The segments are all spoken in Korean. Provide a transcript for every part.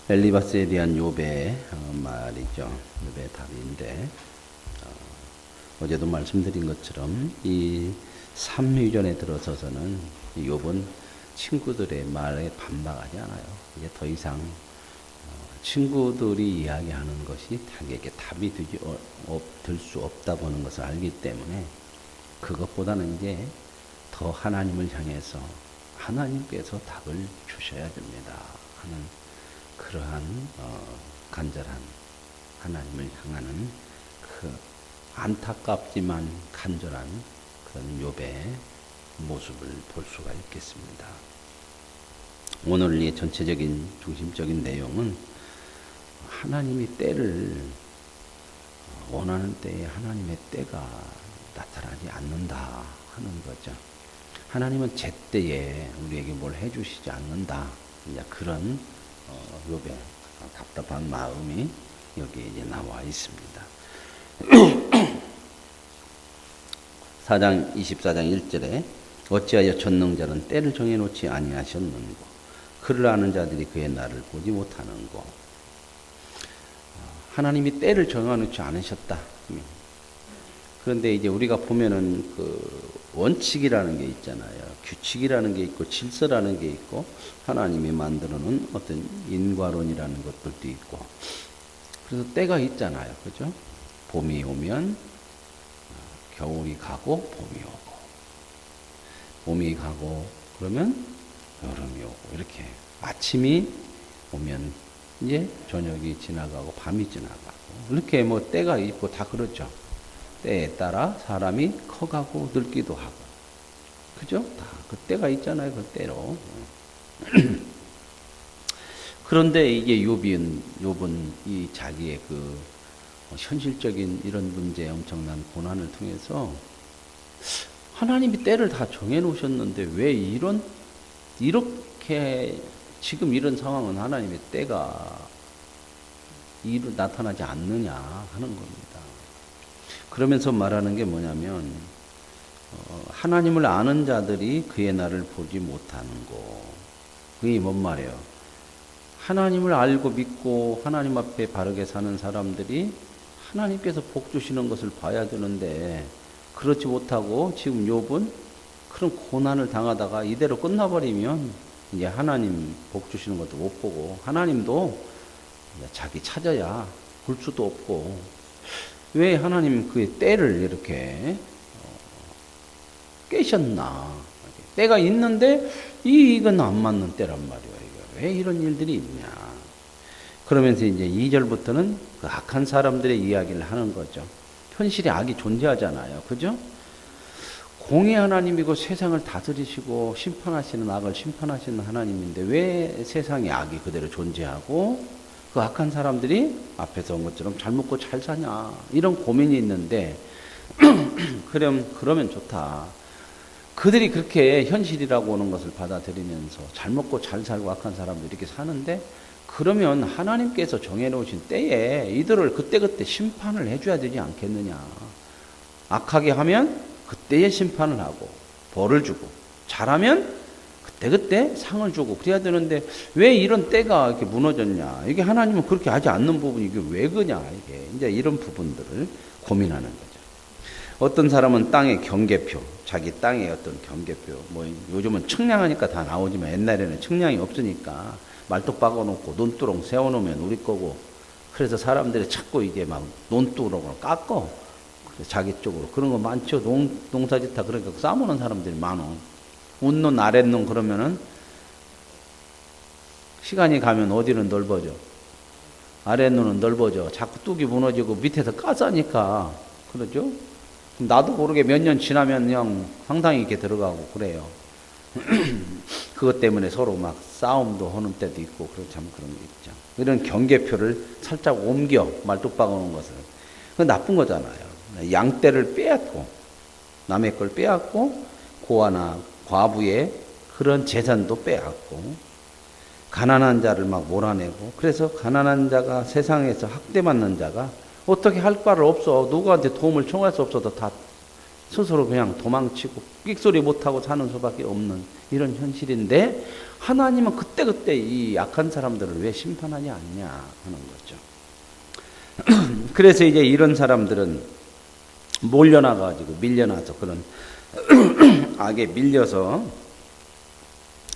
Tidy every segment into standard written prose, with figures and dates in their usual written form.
엘리바스에 대한 욥의 말이죠. 욥의 답인데 어제도 말씀드린 것처럼 이 삼위전에 들어서서는 욥은 친구들의 말에 반박하지 않아요. 이제 더 이상 친구들이 이야기하는 것이 자기에게 답이 될 수 없다 보는 것을 알기 때문에 그것보다는 이제 더 하나님을 향해서 하나님께서 답을 주셔야 됩니다 하는 그러한 간절한 하나님을 향하는 그 안타깝지만 간절한 그런 욥의 모습을 볼 수가 있겠습니다. 오늘 이 전체적인 중심적인 내용은 하나님이 때를 원하는 때에 하나님의 때가 나타나지 않는다 하는 거죠. 하나님은 제때에 우리에게 뭘 해주시지 않는다. 이제 그런 욥의 답답한 마음이 여기에 이제 나와 있습니다. 24장 1절에 어찌하여 전능자는 때를 정해놓지 아니하셨는고 그를 아는 자들이 그의 날을 보지 못하는고. 하나님이 때를 정해놓지 않으셨다. 그런데 이제 우리가 보면은 그 원칙이라는 게 있잖아요. 규칙이라는 게 있고 질서라는 게 있고 하나님이 만들어 놓은 어떤 인과론이라는 것들도 있고 그래서 때가 있잖아요. 그죠? 봄이 오면 겨울이 가고 봄이 오고 봄이 가고 그러면 여름이 오고 이렇게 아침이 오면 이제 저녁이 지나가고 밤이 지나가고 이렇게 뭐 때가 있고 다 그렇죠. 때에 따라 사람이 커가고 늙기도 하고 그죠? 다 그 때가 있잖아요. 그 때로. 그런데 이게 욥은 이 자기의 그 현실적인 이런 문제 엄청난 고난을 통해서 하나님이 때를 다 정해 놓으셨는데 왜 이렇게 지금 이런 상황은 하나님의 때가 나타나지 않느냐 하는 겁니다. 그러면서 말하는 게 뭐냐면 하나님을 아는 자들이 그의 날을 보지 못하는 거. 그게 뭔 말이에요? 하나님을 알고 믿고 하나님 앞에 바르게 사는 사람들이 하나님께서 복 주시는 것을 봐야 되는데 그렇지 못하고 지금 욥은 그런 고난을 당하다가 이대로 끝나버리면 이제 하나님 복 주시는 것도 못 보고 하나님도 자기 찾아야 볼 수도 없고 왜 하나님 그의 때를 이렇게 깨셨나. 때가 있는데 이건 안 맞는 때란 말이에요. 왜 이런 일들이 있냐. 그러면서 이제 2절부터는 그 악한 사람들의 이야기를 하는 거죠. 현실에 악이 존재하잖아요. 그죠? 공의 하나님이고 세상을 다스리시고 심판하시는 악을 심판하시는 하나님인데 왜 세상에 악이 그대로 존재하고 그 악한 사람들이 앞에서 온 것처럼 잘 먹고 잘 사냐 이런 고민이 있는데 그러면 좋다. 그들이 그렇게 현실이라고 오는 것을 받아들이면서 잘 먹고 잘 살고 악한 사람들이 이렇게 사는데 그러면 하나님께서 정해놓으신 때에 이들을 그때그때 심판을 해줘야 되지 않겠느냐. 악하게 하면 그때에 심판을 하고 벌을 주고 잘하면 그때 상을 주고 그래야 되는데 왜 이런 때가 이렇게 무너졌냐. 이게 하나님은 그렇게 하지 않는 부분이 이게 왜 그냐. 이게 이제 이런 부분들을 고민하는 거죠. 어떤 사람은 땅의 경계표, 자기 땅의 어떤 경계표, 뭐 요즘은 측량하니까 다 나오지만 옛날에는 측량이 없으니까 말뚝 박아놓고 논두렁 세워놓으면 우리 거고 그래서 사람들이 자꾸 이제 막 논두렁을 깎어. 자기 쪽으로. 그런 거 많죠. 농사짓다 그러니까 싸우는 사람들이 많어. 운논 아랫논 그러면은 시간이 가면 어디는 넓어져. 아랫논은 넓어져. 자꾸 뚝이 무너지고 밑에서 까싸니까 그러죠. 나도 모르게 몇 년 지나면 그냥 상당히 이렇게 들어가고 그래요. 그것 때문에 서로 막 싸움도 하는 때도 있고 참 그런 게 있죠. 이런 경계표를 살짝 옮겨 말뚝 박아놓은 것을. 그건 나쁜 거잖아요. 양떼를 빼앗고 남의 걸 빼앗고 고아나 과부의 그런 재산도 빼앗고 가난한 자를 막 몰아내고 그래서 가난한 자가 세상에서 학대받는 자가 어떻게 할 바를 없어. 누구한테 도움을 청할 수 없어도 다 스스로 그냥 도망치고 끽소리 못하고 사는 수밖에 없는 이런 현실인데 하나님은 그때그때 이 약한 사람들을 왜 심판하지 않냐 하는 거죠. 그래서 이제 이런 사람들은 몰려나가지고 밀려나서 그런 악에 밀려서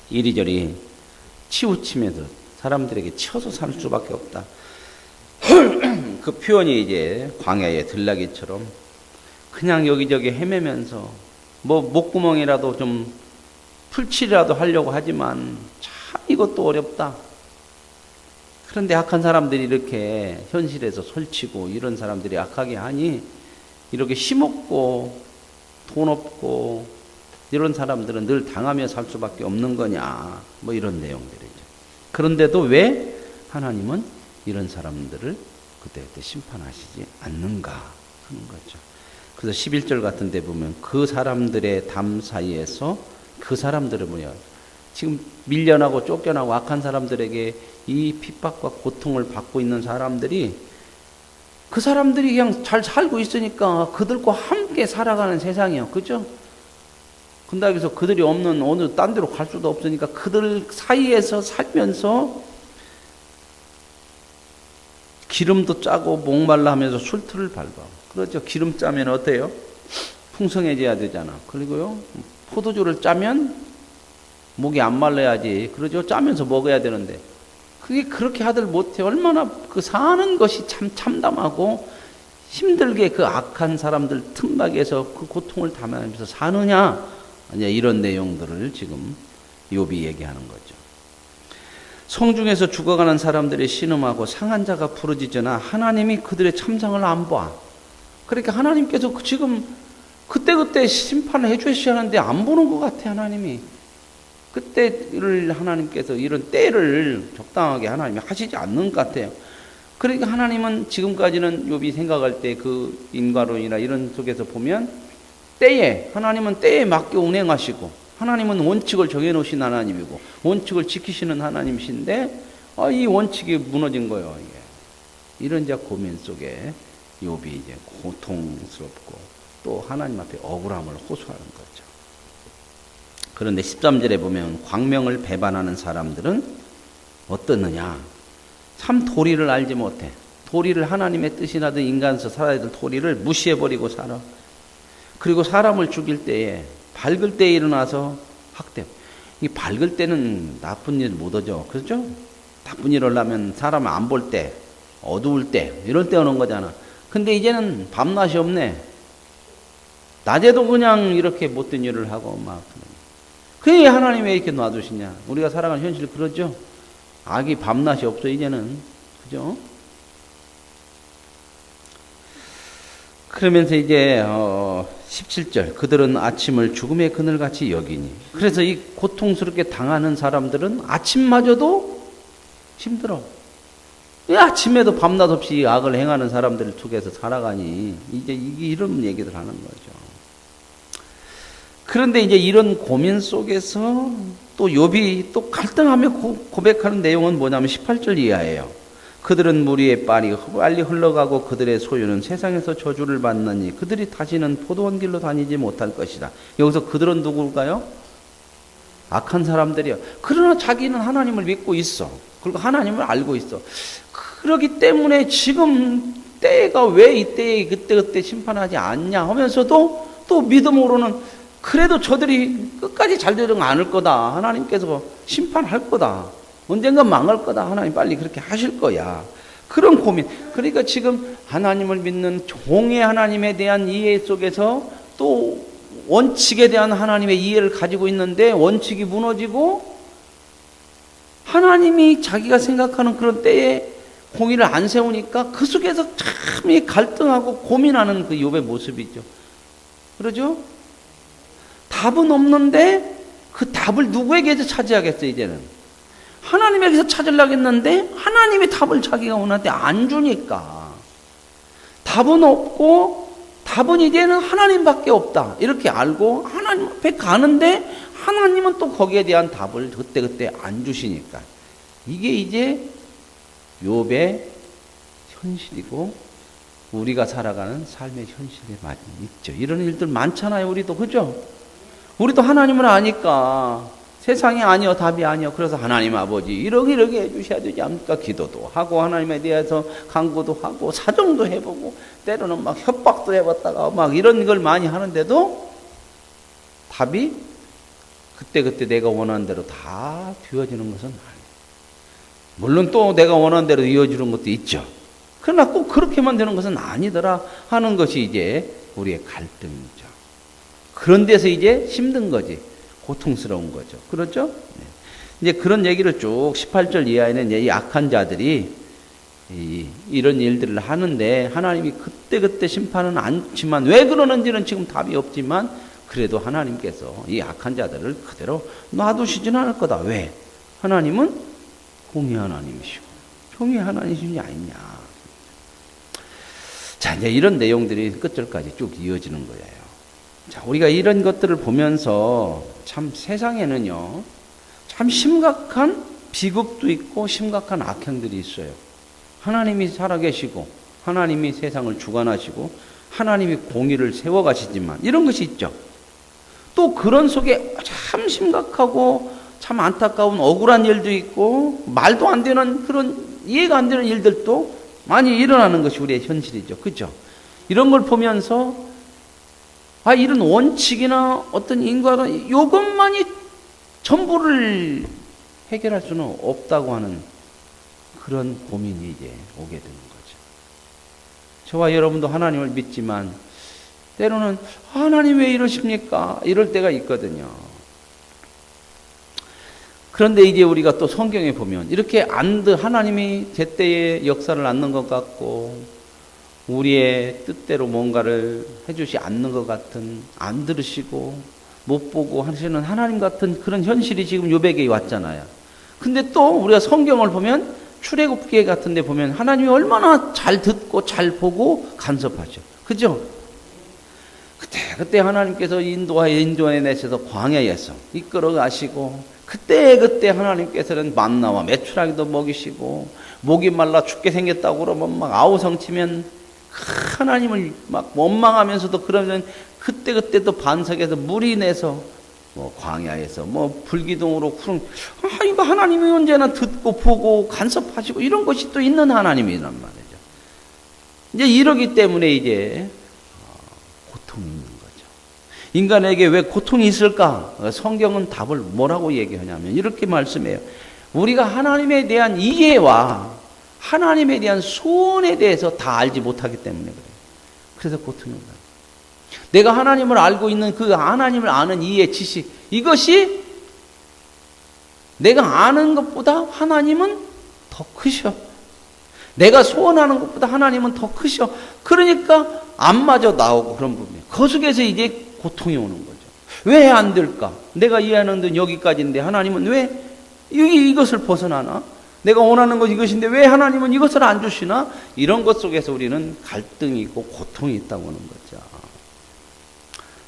이리저리 치우치면서 사람들에게 치여서 살 수밖에 없다. 그 표현이 이제 광야의 들나귀처럼 그냥 여기저기 헤매면서 뭐 목구멍이라도 좀 풀칠이라도 하려고 하지만 참 이것도 어렵다. 그런데 악한 사람들이 이렇게 현실에서 설치고 이런 사람들이 악하게 하니 이렇게 힘없고 돈 없고 이런 사람들은 늘 당하며 살 수밖에 없는 거냐 뭐 이런 내용들이죠. 그런데도 왜 하나님은 이런 사람들을 그때그때 심판하시지 않는가 하는 거죠. 그래서 11절 같은 데 보면 그 사람들의 담 사이에서 그 사람들은 뭐야? 지금 밀려나고 쫓겨나고 악한 사람들에게 이 핍박과 고통을 받고 있는 사람들이 그 사람들이 그냥 잘 살고 있으니까 그들과 함께 살아가는 세상이요. 그죠? 근데 여기서 그들이 없는 어느 딴 데로 갈 수도 없으니까 그들 사이에서 살면서 기름도 짜고 목말라 하면서 술틀을 밟아. 그렇죠. 기름 짜면 어때요? 풍성해져야 되잖아. 그리고요, 포도주를 짜면 목이 안 말라야지. 그러죠. 짜면서 먹어야 되는데. 그게 그렇게 하들 못해. 얼마나 그 사는 것이 참 참담하고 힘들게 그 악한 사람들 틈막에서 그 고통을 담아내면서 사느냐. 이런 내용들을 지금 욥이 얘기하는 거죠. 성중에서 죽어가는 사람들이 신음하고 상한 자가 부르짖으나 하나님이 그들의 참상을 안 봐. 그러니까 하나님께서 지금 그때그때 심판을 해주셔야 하는데 안 보는 것 같아 하나님이. 그때를 하나님께서 이런 때를 적당하게 하나님이 하시지 않는 것 같아요. 그러니까 하나님은 지금까지는 욥이 생각할 때 그 인과론이나 이런 속에서 보면 때에 하나님은 때에 맞게 운행하시고 하나님은 원칙을 정해놓으신 하나님이고 원칙을 지키시는 하나님이신데 이 원칙이 무너진 거예요. 이게. 이런 이제 고민 속에 욥이 이제 고통스럽고 또 하나님 앞에 억울함을 호소하는 거죠. 그런데 13절에 보면 광명을 배반하는 사람들은 어떻느냐? 참 도리를 알지 못해. 도리를 하나님의 뜻이라든 인간에서 살아야 될 도리를 무시해버리고 살아. 그리고 사람을 죽일 때에 밝을 때에 일어나서 학대. 이 밝을 때는 나쁜 일 못 하죠. 그렇죠? 나쁜 일을 하면 사람 안 볼 때, 어두울 때, 이럴 때 오는 거잖아. 근데 이제는 밤낮이 없네. 낮에도 그냥 이렇게 못된 일을 하고 막. 그게 하나님 왜 이렇게 놔두시냐? 우리가 살아가는 현실 그러죠? 악이 밤낮이 없어 이제는. 그죠? 그러면서 이제 17절 그들은 아침을 죽음의 그늘같이 여기니. 그래서 이 고통스럽게 당하는 사람들은 아침마저도 힘들어. 왜 아침에도 밤낮 없이 악을 행하는 사람들을 속에서 살아가니. 이제 이런 얘기들 하는 거죠. 그런데 이제 이런 고민 속에서 또 욥이 또 갈등하며 고백하는 내용은 뭐냐면 18절 이하예요. 그들은 무리에 빨리 흘러가고 그들의 소유는 세상에서 저주를 받느니 그들이 다시는 포도원 길로 다니지 못할 것이다. 여기서 그들은 누굴까요? 악한 사람들이요. 그러나 자기는 하나님을 믿고 있어. 그리고 하나님을 알고 있어. 그렇기 때문에 지금 때가 왜 이때에 그때 심판하지 않냐 하면서도 또 믿음으로는 그래도 저들이 끝까지 잘 되지 않을 거다. 하나님께서 심판할 거다. 언젠간 망할 거다. 하나님 빨리 그렇게 하실 거야. 그런 고민. 그러니까 지금 하나님을 믿는 종의 하나님에 대한 이해 속에서 또 원칙에 대한 하나님의 이해를 가지고 있는데 원칙이 무너지고 하나님이 자기가 생각하는 그런 때에 공의를 안 세우니까 그 속에서 참 갈등하고 고민하는 그 욥의 모습이죠. 그러죠? 답은 없는데 그 답을 누구에게서 찾아야겠어 이제는. 하나님에게서 찾으려고 했는데 하나님이 답을 자기가 원하는데 안 주니까 답은 없고 답은 이제는 하나님밖에 없다 이렇게 알고 하나님 앞에 가는데 하나님은 또 거기에 대한 답을 그때 안 주시니까 이게 이제 욥의 현실이고 우리가 살아가는 삶의 현실에 많이 있죠. 이런 일들 많잖아요. 우리도. 그죠? 우리도 하나님을 아니까 세상이 아니요 답이 아니요. 그래서 하나님 아버지 이렇게 해주셔야 되지 않습니까? 기도도 하고 하나님에 대해서 간구도 하고 사정도 해보고 때로는 막 협박도 해봤다가 막 이런 걸 많이 하는데도 답이 그때 내가 원하는 대로 다 되어지는 것은 아니에요. 물론 또 내가 원하는 대로 이어지는 것도 있죠. 그러나 꼭 그렇게만 되는 것은 아니더라 하는 것이 이제 우리의 갈등이죠. 그런 데서 이제 힘든 거지. 고통스러운 거죠. 그렇죠? 네. 이제 그런 얘기를 쭉 18절 이하에는 이 악한 자들이 이런 일들을 하는데 하나님이 그때 심판은 않지만 왜 그러는지는 지금 답이 없지만 그래도 하나님께서 이 악한 자들을 그대로 놔두시지는 않을 거다. 왜? 하나님은 공의 하나님이시고 평의 하나님이시냐 아니냐. 자, 이제 이런 내용들이 끝절까지 쭉 이어지는 거예요. 자, 우리가 이런 것들을 보면서 참 세상에는요, 참 심각한 비극도 있고 심각한 악행들이 있어요. 하나님이 살아계시고 하나님이 세상을 주관하시고 하나님이 공의를 세워가시지만 이런 것이 있죠. 또 그런 속에 참 심각하고 참 안타까운 억울한 일도 있고 말도 안 되는 그런 이해가 안 되는 일들도 많이 일어나는 것이 우리의 현실이죠. 그죠? 이런 걸 보면서 이런 원칙이나 어떤 인과나 이것만이 전부를 해결할 수는 없다고 하는 그런 고민이 이제 오게 되는 거죠. 저와 여러분도 하나님을 믿지만 때로는 하나님 왜 이러십니까? 이럴 때가 있거든요. 그런데 이제 우리가 또 성경에 보면 이렇게 하나님이 제때에 역사를 않는 것 같고 우리의 뜻대로 뭔가를 해주지 않는 것 같은 안 들으시고 못 보고 하시는 하나님 같은 그런 현실이 지금 요백에 왔잖아요. 근데 또 우리가 성경을 보면 출애굽기 같은 데 보면 하나님이 얼마나 잘 듣고 잘 보고 간섭하죠. 그죠? 그때 하나님께서 인도해 내셔서 광야에서 이끌어 가시고 그때 하나님께서는 만나와 메추라기도 먹이시고 목이 말라 죽게 생겼다고 그러면 막 아우성치면 하나님을 막 원망하면서도 그러면 그때도 반석에서 물이 내서 뭐 광야에서 뭐 불기둥으로 이거 하나님이 언제나 듣고 보고 간섭하시고 이런 것이 또 있는 하나님이란 말이죠. 이제 이러기 때문에 이제 고통이 있는 거죠. 인간에게 왜 고통이 있을까? 성경은 답을 뭐라고 얘기하냐면 이렇게 말씀해요. 우리가 하나님에 대한 이해와 하나님에 대한 소원에 대해서 다 알지 못하기 때문에 그래요. 그래서 고통이 온다. 내가 하나님을 알고 있는 그 하나님을 아는 이해, 지식 이것이 내가 아는 것보다 하나님은 더 크셔. 내가 소원하는 것보다 하나님은 더 크셔. 그러니까 안 맞아 나오고 그런 부분이에요. 그 속에서 이제 고통이 오는 거죠. 왜 안 될까? 내가 이해하는 건 여기까지인데 하나님은 왜 이것을 벗어나나? 내가 원하는 것 이것인데 왜 하나님은 이것을 안 주시나? 이런 것 속에서 우리는 갈등이 있고 고통이 있다고 하는 거죠.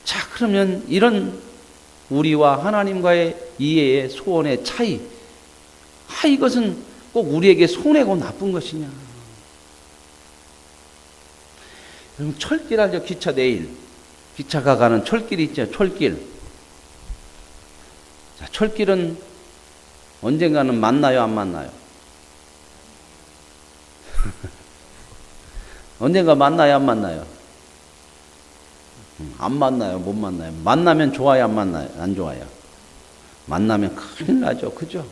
자, 그러면 이런 우리와 하나님과의 이해의 소원의 차이, 이것은 꼭 우리에게 손해고 나쁜 것이냐? 여러분, 철길 알죠? 기차 내일. 기차가 가는 철길이 있죠? 철길. 자, 철길은 언젠가는 만나요, 안 만나요? 언젠가 만나요, 안 만나요? 안 만나요, 못 만나요? 만나면 좋아요, 안 만나요? 안 좋아요? 만나면 큰일 나죠, 그죠?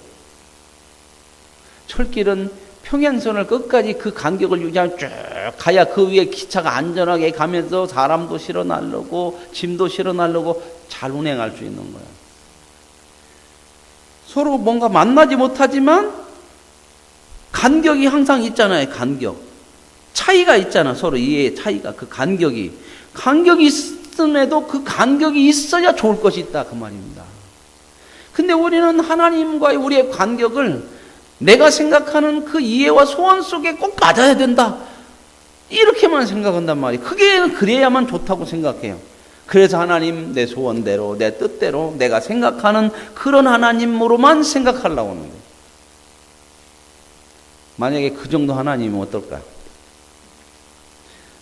철길은 평행선을 끝까지 그 간격을 유지하면 쭉 가야 그 위에 기차가 안전하게 가면서 사람도 실어 나르고 짐도 실어 나르고 잘 운행할 수 있는 거예요. 서로 뭔가 만나지 못하지만 간격이 항상 있잖아요. 간격. 차이가 있잖아. 서로 이해의 차이가. 그 간격이 있음에도 그 간격이 있어야 좋을 것이 있다. 그 말입니다. 근데 우리는 하나님과의 우리의 간격을 내가 생각하는 그 이해와 소원 속에 꼭 맞아야 된다. 이렇게만 생각한단 말이에요. 그래야만 좋다고 생각해요. 그래서 하나님 내 소원대로 내 뜻대로 내가 생각하는 그런 하나님으로만 생각하려고 하는 거예요. 만약에 그 정도 하나님은 어떨까요?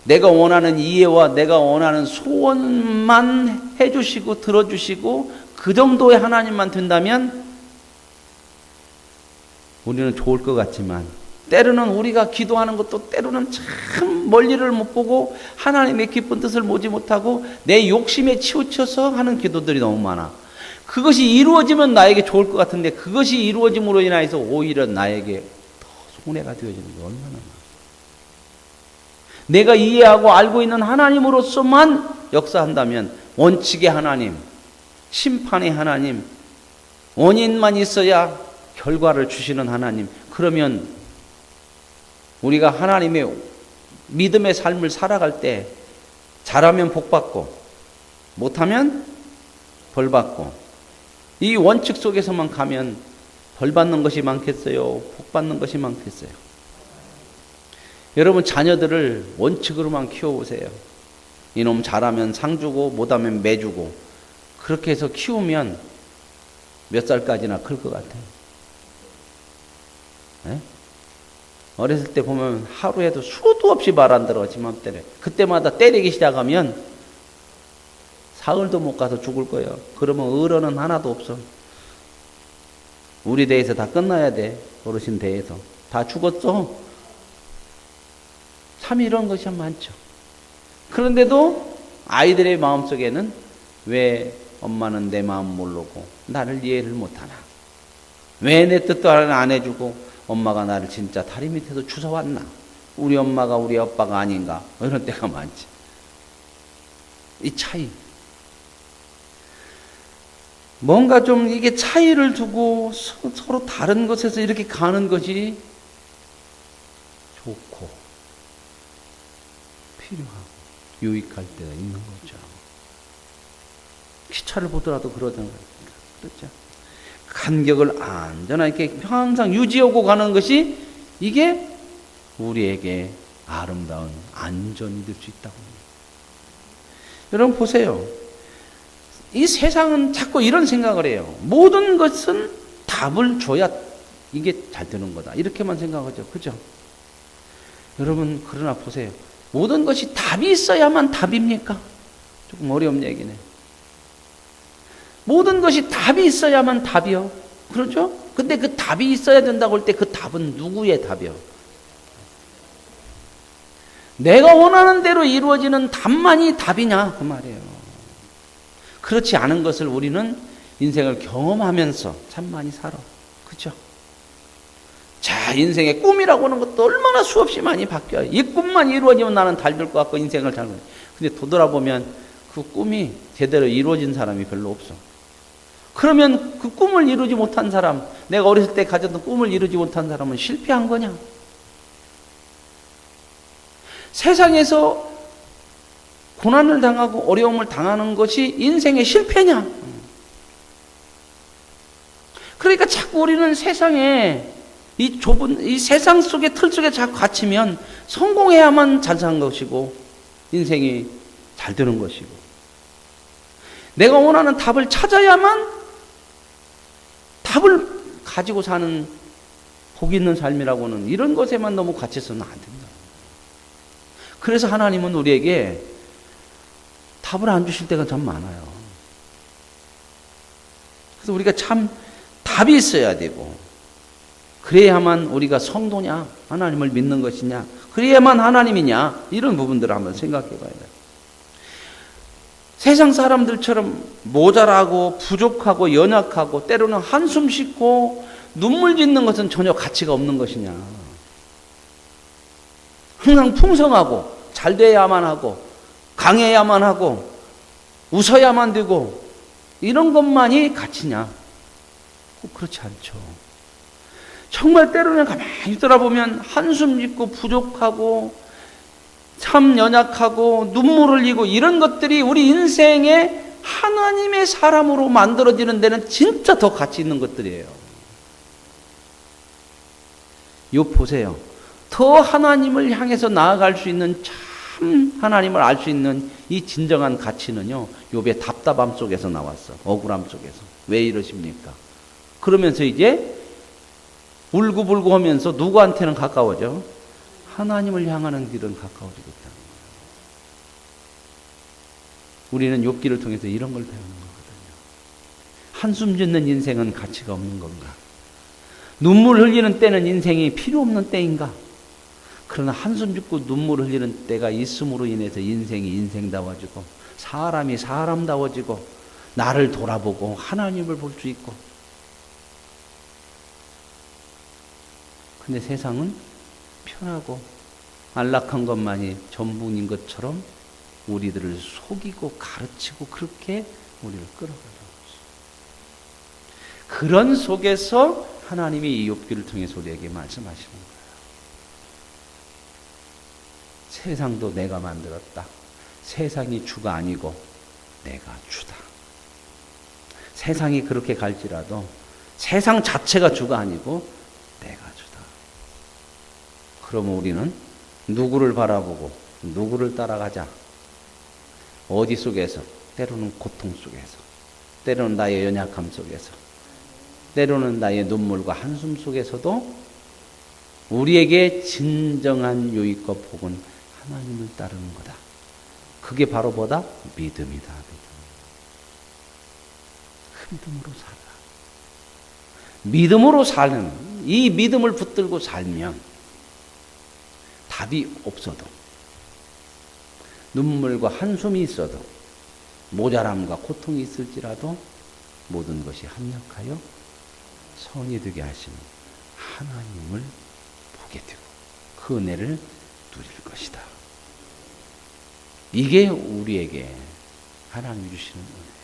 내가 원하는 이해와 내가 원하는 소원만 해주시고 들어주시고 그 정도의 하나님만 된다면 우리는 좋을 것 같지만 때로는 우리가 기도하는 것도 때로는 참 멀리를 못 보고 하나님의 기쁜 뜻을 보지 못하고 내 욕심에 치우쳐서 하는 기도들이 너무 많아. 그것이 이루어지면 나에게 좋을 것 같은데 그것이 이루어짐으로 인하여서 오히려 나에게 더 손해가 되어지는 게 얼마나 많아. 내가 이해하고 알고 있는 하나님으로서만 역사한다면 원칙의 하나님, 심판의 하나님, 원인만 있어야 결과를 주시는 하나님, 그러면 우리가 하나님의 믿음의 삶을 살아갈 때 잘하면 복받고 못하면 벌받고 이 원칙 속에서만 가면 벌받는 것이 많겠어요? 복받는 것이 많겠어요? 여러분 자녀들을 원칙으로만 키워보세요. 이놈 잘하면 상 주고 못하면 매 주고 그렇게 해서 키우면 몇 살까지나 클 것 같아요. 네? 어렸을 때 보면 하루에도 수도 없이 말 안 들어 지 맘대로. 그때마다 때리기 시작하면 사흘도 못 가서 죽을 거예요. 그러면 어른은 하나도 없어. 우리 대에서 다 끝나야 돼. 어르신 대에서 다 죽었어. 참 이런 것이 많죠. 그런데도 아이들의 마음속에는 왜 엄마는 내 마음 모르고 나를 이해를 못하나? 왜 내 뜻도 안 해주고 엄마가 나를 진짜 다리 밑에서 주워왔나? 우리 엄마가 우리 아빠가 아닌가? 이런 때가 많지. 이 차이. 뭔가 좀 이게 차이를 두고 서로 다른 것에서 이렇게 가는 것이 좋고 필요하고 유익할 때가 있는 거죠. 기차를 보더라도 그러잖아요. 그렇죠. 간격을 안전하게 항상 유지하고 가는 것이 이게 우리에게 아름다운 안전이 될 수 있다고 합니다. 여러분 보세요. 이 세상은 자꾸 이런 생각을 해요. 모든 것은 답을 줘야 이게 잘 되는 거다. 이렇게만 생각하죠. 그죠? 여러분 그러나 보세요. 모든 것이 답이 있어야만 답입니까? 조금 어려운 얘기네. 모든 것이 답이 있어야만 답이요. 그렇죠? 근데 그 답이 있어야 된다고 할 때 그 답은 누구의 답이요? 내가 원하는 대로 이루어지는 답만이 답이냐? 그 말이에요. 그렇지 않은 것을 우리는 인생을 경험하면서 참 많이 살아. 그렇죠? 자, 인생의 꿈이라고 하는 것도 얼마나 수없이 많이 바뀌어요. 이 꿈만 이루어지면 나는 달될 것 같고 인생을 잘 살아요. 근데 돌아보면 그 꿈이 제대로 이루어진 사람이 별로 없어. 그러면 그 꿈을 이루지 못한 사람, 내가 어렸을 때 가졌던 꿈을 이루지 못한 사람은 실패한 거냐? 세상에서 고난을 당하고 어려움을 당하는 것이 인생의 실패냐? 그러니까 자꾸 우리는 세상에 이 좁은 이 세상 속의 틀 속에 자꾸 갇히면 성공해야만 잘 사는 것이고 인생이 잘 되는 것이고 내가 원하는 답을 찾아야만 답을 가지고 사는 복 있는 삶이라고는 이런 것에만 너무 갇혀서는 안 된다. 그래서 하나님은 우리에게 답을 안 주실 때가 참 많아요. 그래서 우리가 참 답이 있어야 되고 그래야만 우리가 성도냐 하나님을 믿는 것이냐 그래야만 하나님이냐 이런 부분들을 한번 생각해 봐야 돼요. 세상 사람들처럼 모자라고 부족하고 연약하고 때로는 한숨 씻고 눈물 짓는 것은 전혀 가치가 없는 것이냐. 항상 풍성하고 잘 돼야만 하고 강해야만 하고 웃어야만 되고 이런 것만이 가치냐? 꼭 그렇지 않죠. 정말 때로는 가만히 돌아보면 한숨 짓고 부족하고 참 연약하고 눈물을 흘리고 이런 것들이 우리 인생에 하나님의 사람으로 만들어지는 데는 진짜 더 가치 있는 것들이에요. 욥 보세요. 더 하나님을 향해서 나아갈 수 있는 참 하나님을 알 수 있는 이 진정한 가치는요. 욥의 답답함 속에서 나왔어. 억울함 속에서. 왜 이러십니까? 그러면서 이제 울고불고 하면서 누구한테는 가까워져? 하나님을 향하는 길은 가까워지겠다. 우리는 욥기를 통해서 이런 걸 배우는 거거든요. 한숨 짓는 인생은 가치가 없는 건가? 눈물 흘리는 때는 인생이 필요 없는 때인가? 그러나 한숨 짓고 눈물 흘리는 때가 있음으로 인해서 인생이 인생다워지고 사람이 사람다워지고 나를 돌아보고 하나님을 볼 수 있고. 근데 세상은 편하고 안락한 것만이 전부인 것처럼 우리들을 속이고 가르치고 그렇게 우리를 끌어가려고 했어요. 그런 속에서 하나님이 이 욥기를 통해서 우리에게 말씀하시는 거예요. 세상도 내가 만들었다. 세상이 주가 아니고 내가 주다. 세상이 그렇게 갈지라도 세상 자체가 주가 아니고 내가 주다. 그러면 우리는 누구를 바라보고 누구를 따라가자. 어디 속에서? 때로는 고통 속에서, 때로는 나의 연약함 속에서, 때로는 나의 눈물과 한숨 속에서도 우리에게 진정한 유익과 복은 하나님을 따르는 거다. 그게 바로 뭐다? 믿음이다. 믿음으로 살아. 믿음으로 사는, 이 믿음을 붙들고 살면 답이 없어도, 눈물과 한숨이 있어도, 모자람과 고통이 있을지라도 모든 것이 합력하여 선이 되게 하시는 하나님을 보게 되고 그 은혜를 누릴 것이다. 이게 우리에게 하나님 주시는 은혜예요.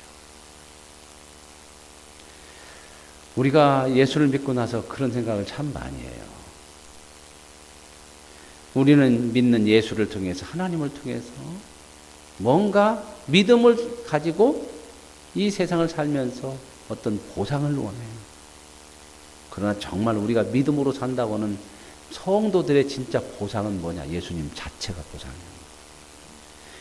우리가 예수를 믿고 나서 그런 생각을 참 많이 해요. 우리는 믿는 예수를 통해서, 하나님을 통해서 뭔가 믿음을 가지고 이 세상을 살면서 어떤 보상을 원해요. 그러나 정말 우리가 믿음으로 산다고는 성도들의 진짜 보상은 뭐냐? 예수님 자체가 보상이에요.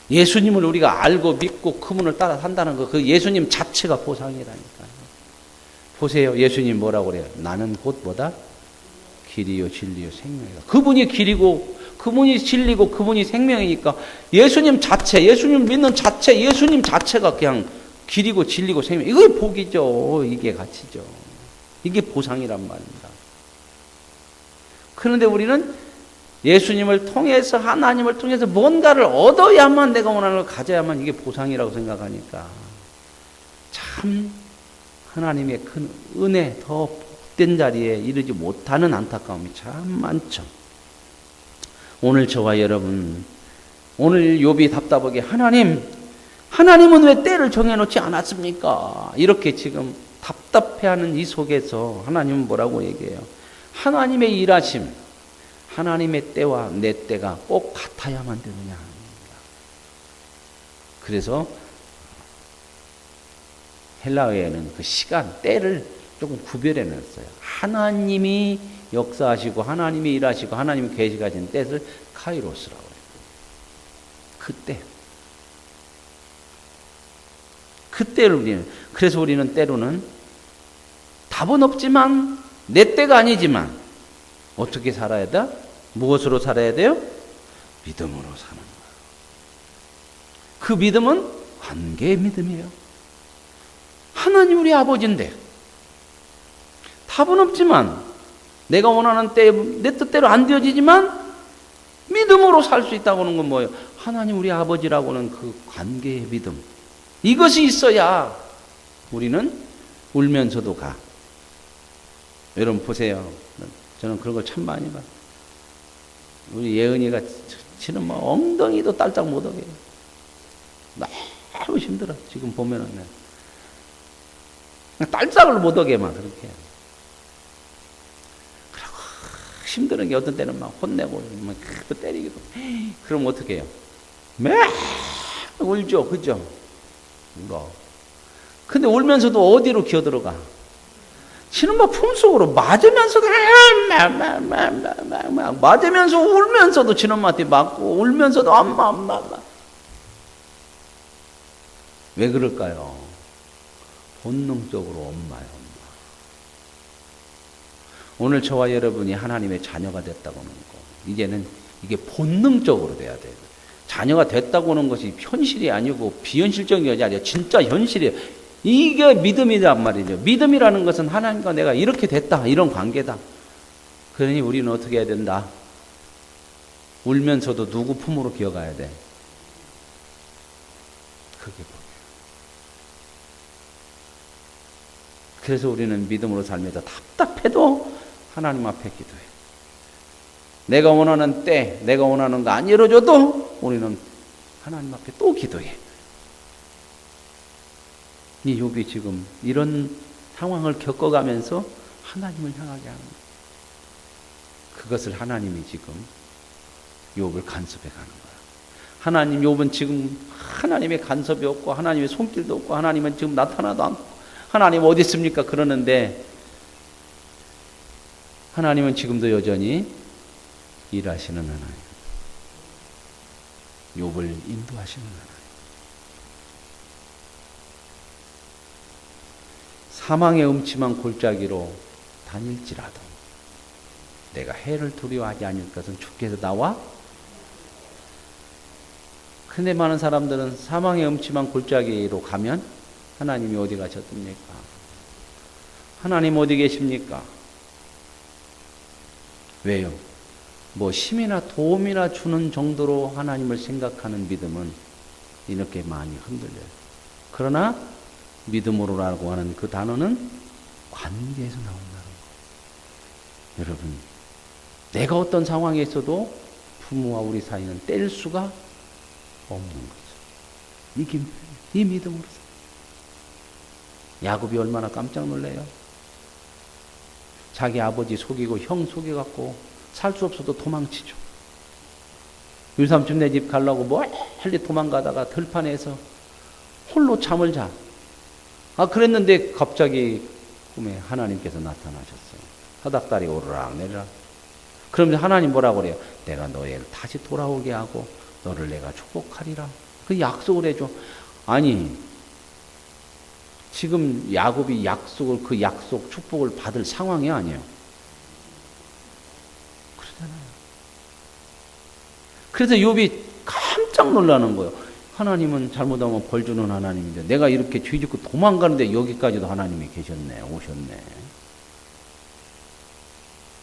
예수님을 우리가 알고 믿고 그분을 따라 산다는 거, 그 예수님 자체가 보상이라니까요. 보세요. 예수님 뭐라고 그래요? 나는 곧 뭐다? 길이요 진리요 생명이다. 그분이 길이고 그분이 진리고 그분이 생명이니까 예수님 자체, 예수님 믿는 자체, 예수님 자체가 그냥 길이고 진리고 생명. 이게 복이죠. 이게 가치죠. 이게 보상이란 말입니다. 그런데 우리는 예수님을 통해서, 하나님을 통해서 뭔가를 얻어야만, 내가 원하는 걸 가져야만 이게 보상이라고 생각하니까 참 하나님의 큰 은혜, 더 복된 자리에 이르지 못하는 안타까움이 참 많죠. 오늘 저와 여러분, 오늘 욥이 답답하게 하나님은 왜 때를 정해놓지 않았습니까? 이렇게 지금 답답해하는 이 속에서 하나님은 뭐라고 얘기해요? 하나님의 일하심, 하나님의 때와 내 때가 꼭 같아야만 되느냐 합니다. 그래서 헬라어에는 그 시간, 때를 조금 구별해 놨어요. 하나님이 역사하시고 하나님이 일하시고 하나님이 계시가진 때를 카이로스라고 해요. 그때를 우리는, 그래서 우리는 때로는 답은 없지만, 내 때가 아니지만 어떻게 살아야 돼? 무엇으로 살아야 돼요? 믿음으로 사는 거예요. 그 믿음은 관계의 믿음이에요. 하나님 우리 아버지인데 답은 없지만, 내가 원하는 때에 내 뜻대로 안 되어지지만 믿음으로 살 수 있다고 하는 건 뭐예요? 하나님 우리 아버지라고는 그 관계의 믿음, 이것이 있어야 우리는 울면서도 가. 여러분 보세요. 저는 그런 걸 참 많이 봐요. 우리 예은이가 치는 뭐 엉덩이도 딸짝 못하게 해요. 너무 힘들어. 지금 보면은 딸짝을 못하게 막 그렇게 해요. 그리고 힘드는 게 어떤 때는 막 혼내고 막 때리기도. 그럼 어떻게 해요? 매 울죠, 그죠? 울어. 근데 울면서도 어디로 기어들어가? 치는 막 품속으로 맞으면서도 맞으면서 울면서도 치는마한테 맞고 울면서도 엄마. 왜 그럴까요? 본능적으로 엄마예요. 오늘 저와 여러분이 하나님의 자녀가 됐다고 하는 거, 이제는 이게 본능적으로 돼야 돼요. 자녀가 됐다고 하는 것이 현실이 아니고 비현실적인 것이 아니라 진짜 현실이에요. 이게 믿음이란 말이죠. 믿음이라는 것은 하나님과 내가 이렇게 됐다, 이런 관계다. 그러니 우리는 어떻게 해야 된다? 울면서도 누구 품으로 기어가야 돼. 그게 뭐예요. 그래서 우리는 믿음으로 살면서 답답해도 하나님 앞에 기도해. 내가 원하는 때, 내가 원하는 거 안 이루어져도 우리는 하나님 앞에 또 기도해. 이 욥이 지금 이런 상황을 겪어가면서 하나님을 향하게 하는 거예요. 그것을 하나님이 지금 욥을 간섭해 가는 거예요. 하나님, 욥은 지금 하나님의 간섭이 없고 하나님의 손길도 없고 하나님은 지금 나타나도 않고 하나님 어디 있습니까? 그러는데 하나님은 지금도 여전히 일하시는 하나님, 욥을 인도하시는 하나님. 사망의 음침한 골짜기로 다닐지라도 내가 해를 두려워하지 않을 것은 주께서 나와. 근데 많은 사람들은 사망의 음침한 골짜기로 가면 하나님이 어디 가셨습니까? 하나님 어디 계십니까? 왜요? 뭐 힘이나 도움이나 주는 정도로 하나님을 생각하는 믿음은 이렇게 많이 흔들려요. 그러나 믿음으로라고 하는 그 단어는 관계에서 나온다는 거예요. 여러분, 내가 어떤 상황에 있어도 부모와 우리 사이는 뗄 수가 없는 거죠. 이게 이 믿음으로. 야곱이 얼마나 깜짝 놀래요. 자기 아버지 속이고 형 속여갖고 살 수 없어도 도망치죠. 유삼촌네 집 가려고 멀리 도망가다가 들판에서 홀로 잠을 자. 그랬는데 갑자기 꿈에 하나님께서 나타나셨어요. 사닥다리 오르락 내리락. 그러면서 하나님 뭐라고 그래요? 내가 너희를 다시 돌아오게 하고 너를 내가 축복하리라. 그 약속을 해줘. 아니, 지금 야곱이 약속을, 그 약속, 축복을 받을 상황이 아니에요. 그러잖아요. 그래서 욥이 깜짝 놀라는 거예요. 하나님은 잘못하면 벌 주는 하나님인데 내가 이렇게 죄 짓고 도망가는데 여기까지도 하나님이 계셨네, 오셨네.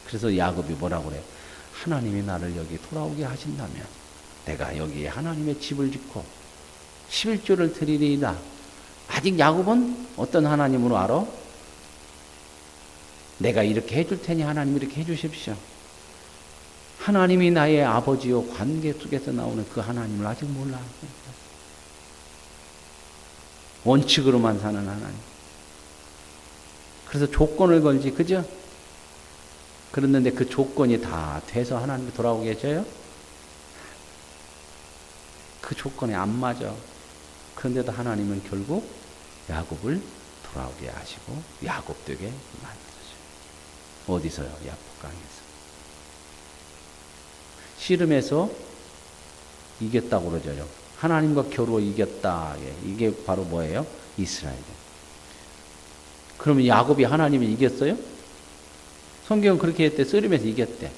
그래서 야곱이 뭐라고 그래요? 하나님이 나를 여기 돌아오게 하신다면 내가 여기에 하나님의 집을 짓고 11조를 드리리이다. 아직 야곱은 어떤 하나님으로 알아? 내가 이렇게 해줄 테니 하나님 이렇게 해주십시오. 하나님이 나의 아버지요 관계 속에서 나오는 그 하나님을 아직 몰라. 원칙으로만 사는 하나님. 그래서 조건을 걸지, 그죠? 그랬는데 그 조건이 다 돼서 하나님이 돌아오게 해줘요? 그 조건에 안 맞아. 그런데도 하나님은 결국 야곱을 돌아오게 하시고 야곱 되게 만드셔요. 어디서요? 야복강에서. 씨름에서 이겼다고 그러죠. 하나님과 겨루어 이겼다. 이게 바로 뭐예요? 이스라엘. 그러면 야곱이 하나님을 이겼어요? 성경은 그렇게 했대. 씨름에서 이겼대.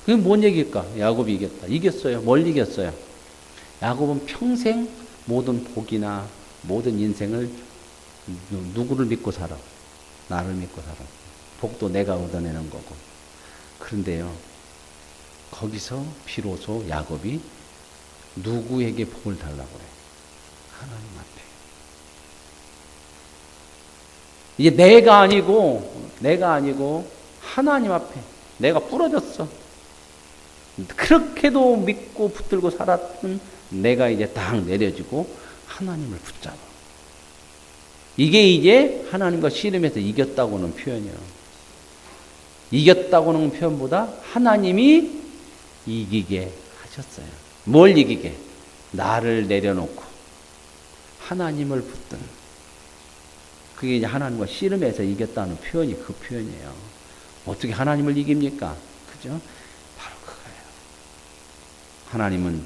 그게 뭔 얘기일까? 야곱이 이겼다. 이겼어요. 뭘 이겼어요? 야곱은 평생 모든 복이나 모든 인생을 누구를 믿고 살아? 나를 믿고 살아. 복도 내가 얻어내는 거고. 그런데요, 거기서 비로소 야곱이 누구에게 복을 달라고 그래? 하나님 앞에. 이제 내가 아니고 하나님 앞에 내가 부러졌어. 그렇게도 믿고 붙들고 살았던 내가 이제 딱 내려지고 하나님을 붙잡아. 이게 이제 하나님과 씨름해서 이겼다고는 표현이에요. 이겼다고는 표현보다 하나님이 이기게 하셨어요. 뭘 이기게? 나를 내려놓고 하나님을 붙든. 그게 이제 하나님과 씨름해서 이겼다는 표현이 그 표현이에요. 어떻게 하나님을 이깁니까? 그죠? 바로 그거예요. 하나님은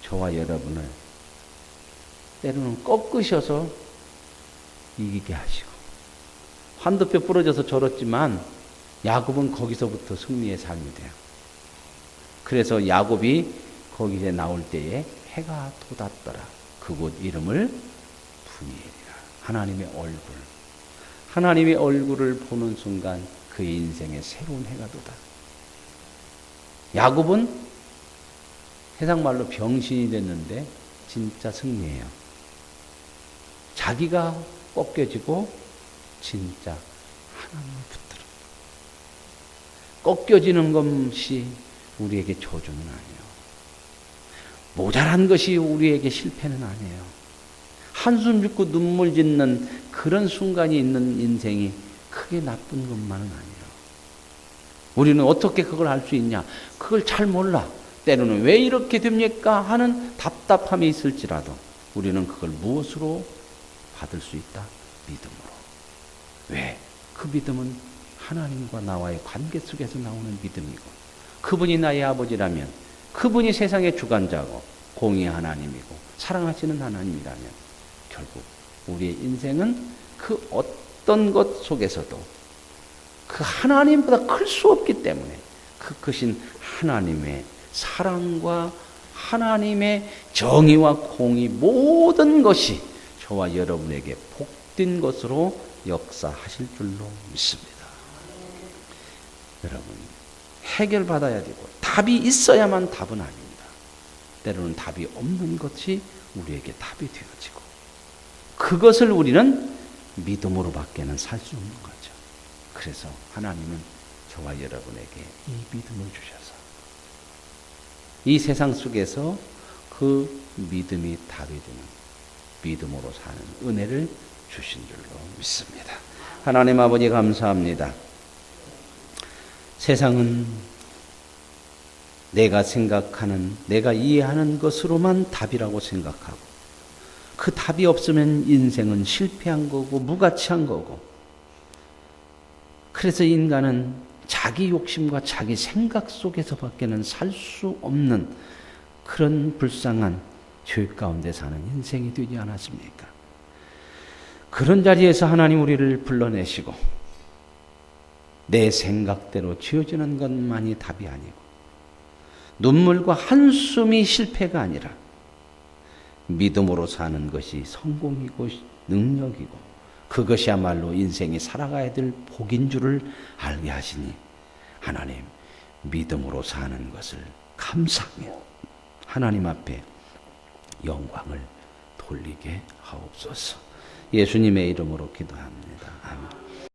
저와 여러분을 때로는 꺾으셔서 이기게 하시고, 환도뼈 부러져서 절었지만 야곱은 거기서부터 승리의 삶이 돼요. 그래서 야곱이 거기에 나올 때에 해가 돋았더라. 그곳 이름을 분이엘이라. 하나님의 얼굴. 하나님의 얼굴을 보는 순간 그 인생에 새로운 해가 돋아. 야곱은 세상 말로 병신이 됐는데 진짜 승리해요. 자기가 꺾여지고 진짜 하나님을 붙들어. 꺾여지는 것이 우리에게 저주는 아니에요. 모자란 것이 우리에게 실패는 아니에요. 한숨 짓고 눈물 짓는 그런 순간이 있는 인생이 크게 나쁜 것만은 아니에요. 우리는 어떻게 그걸 알 수 있냐? 그걸 잘 몰라. 때로는 왜 이렇게 됩니까? 하는 답답함이 있을지라도 우리는 그걸 무엇으로 받을 수 있다? 믿음으로. 왜? 그 믿음은 하나님과 나와의 관계 속에서 나오는 믿음이고, 그분이 나의 아버지라면, 그분이 세상의 주관자고 공의의 하나님이고 사랑하시는 하나님이라면 결국 우리의 인생은 그 어떤 것 속에서도 그 하나님보다 클 수 없기 때문에 그 크신 하나님의 사랑과 하나님의 정의와 공의 모든 것이 저와 여러분에게 복된 것으로 역사하실 줄로 믿습니다. 여러분, 해결받아야 되고 답이 있어야만 답은 아닙니다. 때로는 답이 없는 것이 우리에게 답이 되어지고 그것을 우리는 믿음으로밖에는 살 수 없는 거죠. 그래서 하나님은 저와 여러분에게 이 믿음을 주셔서 이 세상 속에서 그 믿음이 답이 되는 믿음으로 사는 은혜를 주신 줄로 믿습니다. 하나님 아버지 감사합니다. 세상은 내가 생각하는, 내가 이해하는 것으로만 답이라고 생각하고 그 답이 없으면 인생은 실패한 거고 무가치한 거고, 그래서 인간은 자기 욕심과 자기 생각 속에서밖에는 살 수 없는 그런 불쌍한 죄 가운데 사는 인생이 되지 않았습니까? 그런 자리에서 하나님 우리를 불러내시고 내 생각대로 지어지는 것만이 답이 아니고 눈물과 한숨이 실패가 아니라 믿음으로 사는 것이 성공이고 능력이고 그것이야말로 인생이 살아가야 될 복인 줄을 알게 하시니 하나님 믿음으로 사는 것을 감사하며 하나님 앞에 영광을 돌리게 하옵소서. 예수님의 이름으로 기도합니다. 아멘.